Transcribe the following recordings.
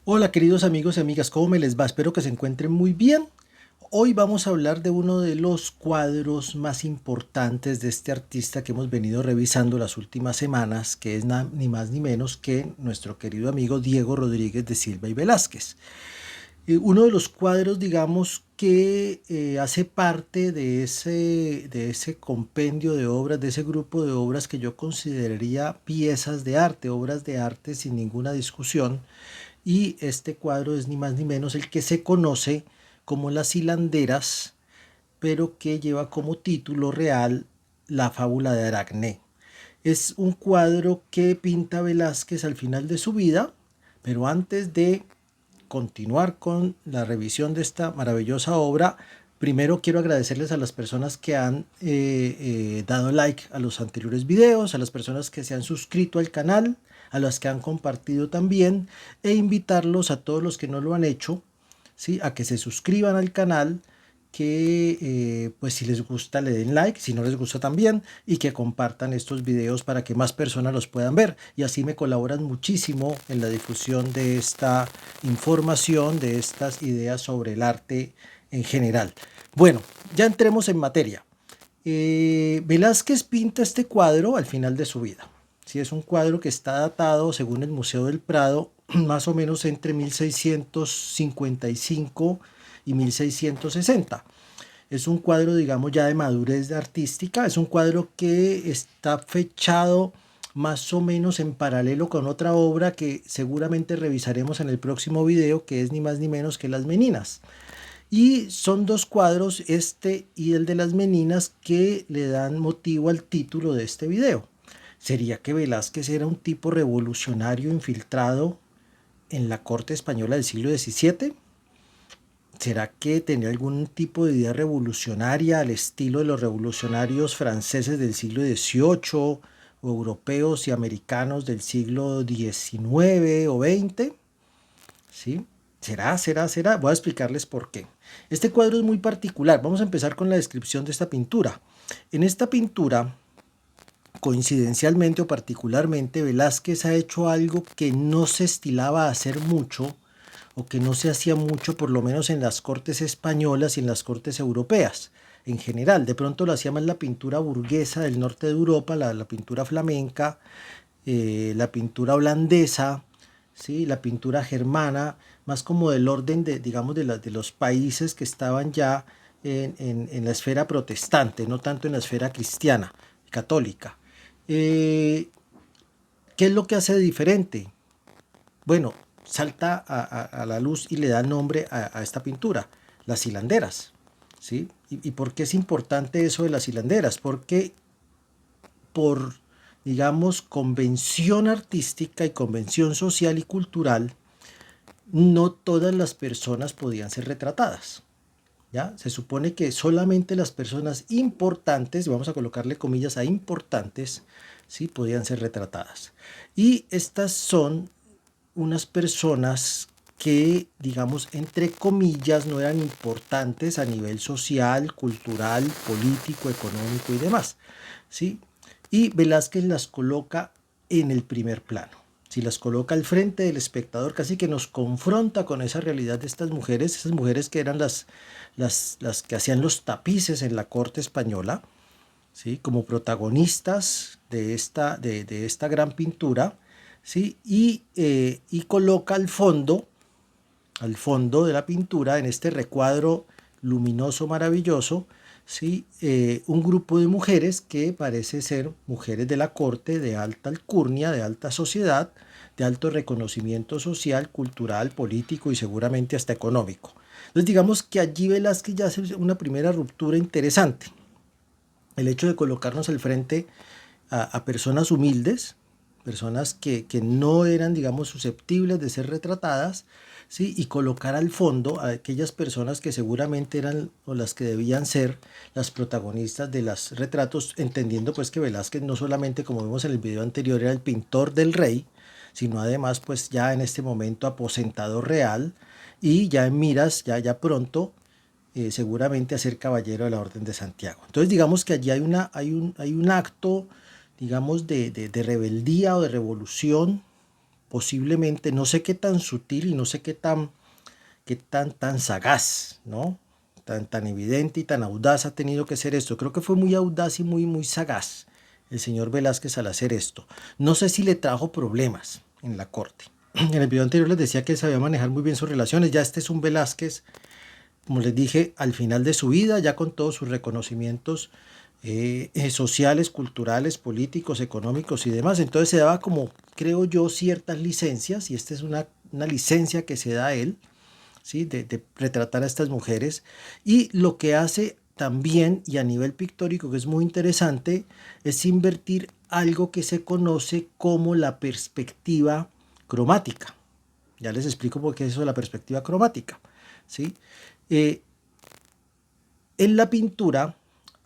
Hola queridos amigos y amigas, ¿cómo me les va? Espero que se encuentren muy bien. Hoy vamos a hablar de uno de los cuadros más importantes de este artista que hemos venido revisando las últimas semanas, que es ni más ni menos que nuestro querido amigo Diego Rodríguez de Silva y Velázquez. Uno de los cuadros, digamos, que hace parte de ese compendio de obras, de ese grupo de obras que yo consideraría piezas de arte, obras de arte sin ninguna discusión, y este cuadro es ni más ni menos el que se conoce como Las hilanderas, pero que lleva como título real La fábula de Aracné. Es un cuadro que pinta Velázquez al final de su vida, pero antes de continuar con la revisión de esta maravillosa obra, primero quiero agradecerles a las personas que han dado like a los anteriores videos, a las personas que se han suscrito al canal, a las que han compartido también, e invitarlos a todos los que no lo han hecho, ¿sí?, a que se suscriban al canal, que pues si les gusta le den like, si no les gusta también, y que compartan estos videos para que más personas los puedan ver, y así me colaboran muchísimo en la difusión de esta información, de estas ideas sobre el arte en general. Bueno, ya entremos en materia. Velázquez pinta este cuadro al final de su vida. Sí, es un cuadro que está datado, según el Museo del Prado, más o menos entre 1655 y 1660. Es un cuadro, digamos, ya de madurez artística. Es un cuadro que está fechado más o menos en paralelo con otra obra que seguramente revisaremos en el próximo video, que es ni más ni menos que Las Meninas. Y son dos cuadros, este y el de Las Meninas, que le dan motivo al título de este video. ¿Sería que Velázquez era un tipo revolucionario infiltrado en la corte española del siglo XVII? ¿Será que tenía algún tipo de idea revolucionaria al estilo de los revolucionarios franceses del siglo XVIII o europeos y americanos del siglo XIX o XX? ¿Sí? ¿Será? Voy a explicarles por qué. Este cuadro es muy particular. Vamos a empezar con la descripción de esta pintura. En esta pintura, coincidencialmente o particularmente, Velázquez ha hecho algo que no se estilaba a hacer mucho, o que no se hacía mucho, por lo menos en las cortes españolas y en las cortes europeas en general. De pronto lo hacía más la pintura burguesa del norte de Europa, la pintura flamenca, la pintura holandesa, ¿sí?, la pintura germana, más como del orden de, digamos, de los países que estaban ya en la esfera protestante, no tanto en la esfera cristiana, católica. Eh, ¿Qué es lo que hace de diferente? Bueno, salta a la luz y le da nombre a esta pintura, las hilanderas. ¿Sí? ¿Y por qué es importante eso de las hilanderas? Porque por, digamos, convención artística y convención social y cultural, no todas las personas podían ser retratadas. ¿Ya? Se supone que solamente las personas importantes, vamos a colocarle comillas a importantes, ¿sí?, podían ser retratadas. Y estas son unas personas que, digamos, entre comillas, no eran importantes a nivel social, cultural, político, económico y demás, ¿sí? Y Velázquez las coloca en el primer plano. Si las coloca al frente del espectador, casi que nos confronta con esa realidad de estas mujeres, esas mujeres que eran las que hacían los tapices en la corte española, ¿sí?, como protagonistas de esta gran pintura, ¿sí? Y coloca al fondo de la pintura, en este recuadro luminoso, maravilloso, ¿sí?, un grupo de mujeres que parece ser mujeres de la corte, de alta alcurnia, de alta sociedad, de alto reconocimiento social, cultural, político y seguramente hasta económico. Entonces digamos que allí Velázquez ya hace una primera ruptura interesante. El hecho de colocarnos al frente a personas humildes, personas que no eran, digamos, susceptibles de ser retratadas, ¿sí?, y colocar al fondo a aquellas personas que seguramente eran o las que debían ser las protagonistas de los retratos, entendiendo pues que Velázquez no solamente, como vimos en el video anterior, era el pintor del rey, sino además pues ya en este momento aposentador real, y ya en miras, ya pronto, seguramente a ser caballero de la Orden de Santiago. Entonces digamos que allí hay un acto, digamos, de rebeldía o de revolución posiblemente, no sé qué tan sutil y no sé tan sagaz, ¿no? Tan evidente y tan audaz ha tenido que ser esto. Creo que fue muy audaz y muy sagaz el señor Velázquez al hacer esto. No sé si le trajo problemas en la corte. En el video anterior les decía que sabía manejar muy bien sus relaciones. Ya este es un Velázquez, como les dije, al final de su vida, ya con todos sus reconocimientos sociales, culturales, políticos, económicos y demás. Entonces se daba como, creo yo, ciertas licencias, y esta es una licencia que se da a él, ¿sí? De retratar a estas mujeres. Y lo que hace también, y a nivel pictórico, que es muy interesante, es invertir algo que se conoce como la perspectiva cromática. Ya les explico por qué es eso de la perspectiva cromática, ¿sí? Eh, en la pintura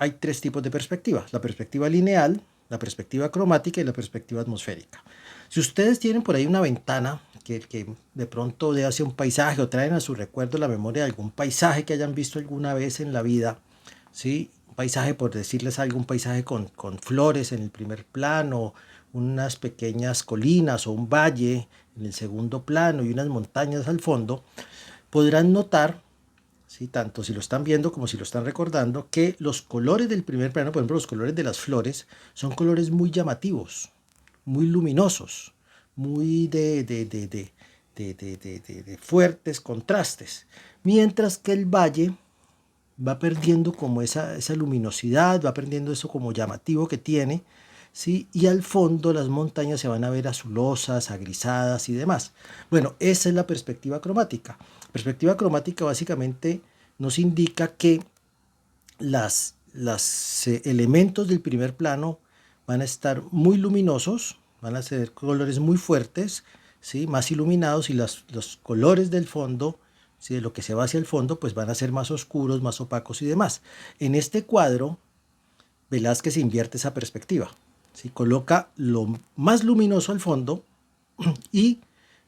hay tres tipos de perspectivas: la perspectiva lineal, la perspectiva cromática y la perspectiva atmosférica. Si ustedes tienen por ahí una ventana que de pronto de hacia un paisaje o traen a su recuerdo la memoria de algún paisaje que hayan visto alguna vez en la vida, ¿sí? Un paisaje, por decirles algo, un paisaje con flores en el primer plano, unas pequeñas colinas o un valle en el segundo plano y unas montañas al fondo, podrán notar, ¿sí? Tanto si lo están viendo como si lo están recordando, que los colores del primer plano, por ejemplo los colores de las flores, son colores muy llamativos, muy luminosos, muy de fuertes contrastes, mientras que el valle va perdiendo como esa luminosidad, va perdiendo eso como llamativo que tiene, ¿sí? Y al fondo las montañas se van a ver azulosas, agrisadas y demás. Bueno, esa es la perspectiva cromática. Perspectiva cromática básicamente nos indica que los elementos del primer plano van a estar muy luminosos, van a ser colores muy fuertes, ¿sí? Más iluminados, y los colores del fondo, ¿sí? De lo que se va hacia el fondo, pues van a ser más oscuros, más opacos y demás. En este cuadro, Velázquez invierte esa perspectiva, ¿sí? Coloca lo más luminoso al fondo y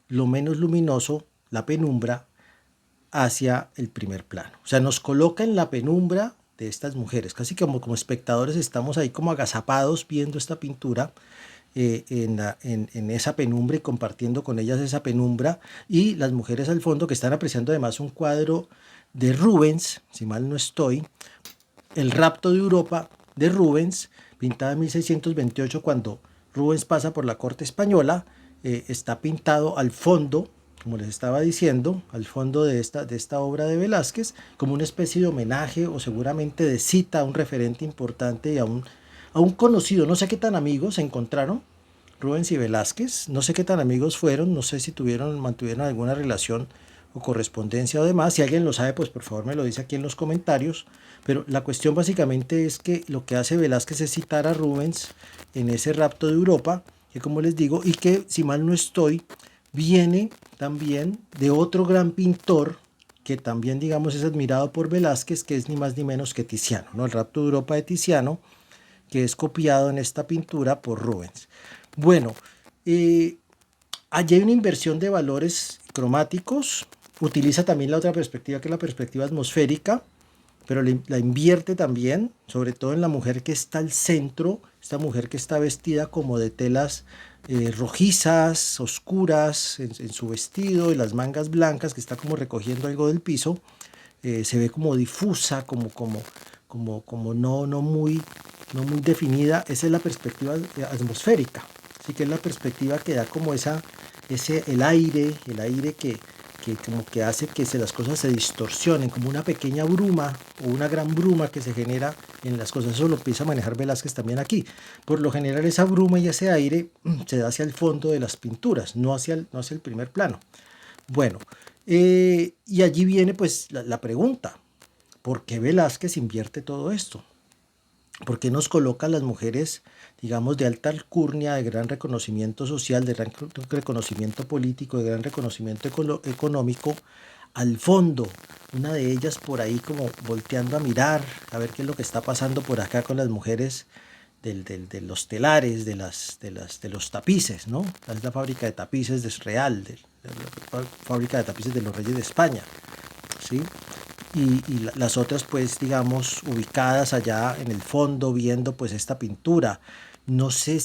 lo menos luminoso, la penumbra, hacia el primer plano. O sea, nos coloca en la penumbra de estas mujeres, casi como espectadores estamos ahí como agazapados viendo esta pintura, en esa penumbra, y compartiendo con ellas esa penumbra, y las mujeres al fondo que están apreciando además un cuadro de Rubens, si mal no estoy, El rapto de Europa de Rubens, pintada en 1628, cuando Rubens pasa por la corte española. Está pintado al fondo, como les estaba diciendo, al fondo de esta obra de Velázquez, como una especie de homenaje o seguramente de cita a un referente importante y a un conocido. No sé qué tan amigos se encontraron Rubens y Velázquez, no sé qué tan amigos fueron, no sé si mantuvieron alguna relación o correspondencia o demás. Si alguien lo sabe, pues por favor me lo dice aquí en los comentarios. Pero la cuestión básicamente es que lo que hace Velázquez es citar a Rubens en ese rapto de Europa, que como les digo, y que si mal no estoy, viene también de otro gran pintor que también, digamos, es admirado por Velázquez, que es ni más ni menos que Tiziano, ¿no? El rapto de Europa de Tiziano, que es copiado en esta pintura por Rubens. Bueno, allí hay una inversión de valores cromáticos. Utiliza también la otra perspectiva, que es la perspectiva atmosférica, pero la invierte también, sobre todo en la mujer que está al centro, esta mujer que está vestida como de telas rojizas, oscuras en su vestido, y las mangas blancas, que está como recogiendo algo del piso. Se ve como difusa, como no muy definida. Esa es la perspectiva atmosférica, así que es la perspectiva que da como el aire que como que hace que las cosas se distorsionen, como una pequeña bruma o una gran bruma que se genera en las cosas. Eso lo empieza a manejar Velázquez también aquí. Por lo general esa bruma y ese aire se da hacia el fondo de las pinturas, no hacia el primer plano. Bueno, y allí viene pues la pregunta: ¿por qué Velázquez invierte todo esto? ¿Por qué nos coloca a las mujeres, digamos, de alta alcurnia, de gran reconocimiento social, de gran reconocimiento político, de gran reconocimiento económico, al fondo? Una de ellas por ahí como volteando a mirar, a ver qué es lo que está pasando por acá con las mujeres de los telares, de los tapices, ¿no? Es la fábrica de tapices de Real, la fábrica de tapices de los reyes de España, ¿sí? Y las otras pues digamos ubicadas allá en el fondo viendo pues esta pintura. No se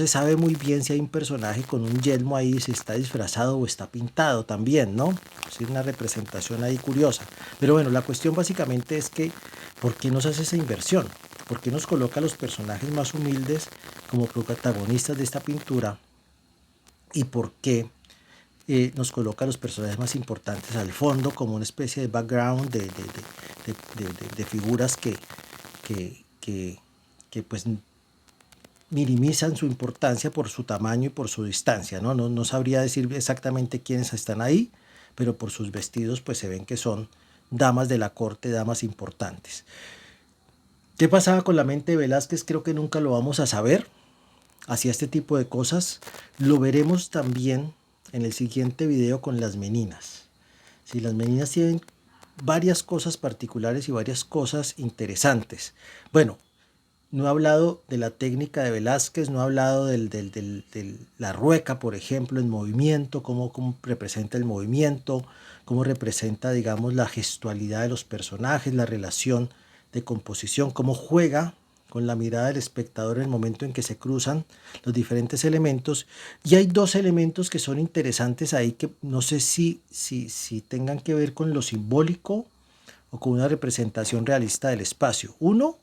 sabe muy bien si hay un personaje con un yelmo ahí, si está disfrazado o está pintado también, ¿no? Es una representación ahí curiosa. Pero bueno, la cuestión básicamente es que, ¿por qué nos hace esa inversión? ¿Por qué nos coloca a los personajes más humildes como protagonistas de esta pintura? ¿Y por qué nos coloca a los personajes más importantes al fondo como una especie de background de figuras que pues minimizan su importancia por su tamaño y por su distancia, ¿no? No sabría decir exactamente quiénes están ahí, pero por sus vestidos pues se ven que son damas de la corte, damas importantes. ¿Qué pasaba con la mente de Velázquez? Creo que nunca lo vamos a saber. Hacía este tipo de cosas. Lo veremos también en el siguiente video con las meninas. Si las meninas tienen varias cosas particulares y varias cosas interesantes. Bueno, no he hablado de la técnica de Velázquez, no he hablado de la rueca, por ejemplo, en movimiento, cómo representa el movimiento, cómo representa, digamos, la gestualidad de los personajes, la relación de composición, cómo juega con la mirada del espectador en el momento en que se cruzan los diferentes elementos. Y hay dos elementos que son interesantes ahí que no sé si tengan que ver con lo simbólico o con una representación realista del espacio. Uno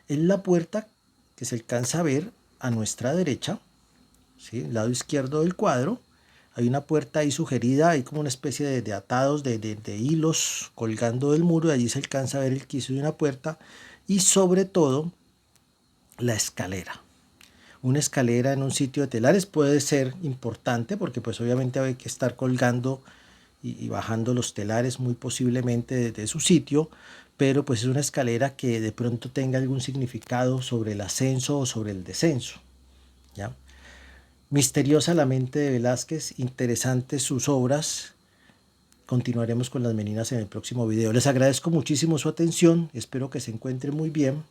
es la puerta que se alcanza a ver a nuestra derecha, ¿sí? El lado izquierdo del cuadro. Hay una puerta ahí sugerida, hay como una especie de atados de hilos colgando del muro, y allí se alcanza a ver el quicio de una puerta y sobre todo la escalera. Una escalera en un sitio de telares puede ser importante porque pues obviamente hay que estar colgando y bajando los telares muy posiblemente desde su sitio, pero pues es una escalera que de pronto tenga algún significado sobre el ascenso o sobre el descenso, ¿ya? Misteriosa la mente de Velázquez, interesantes sus obras. Continuaremos con las meninas en el próximo video. Les agradezco muchísimo su atención, espero que se encuentren muy bien.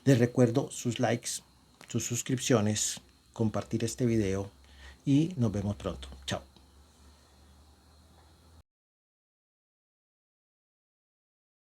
Les recuerdo sus likes, sus suscripciones, compartir este video y nos vemos pronto.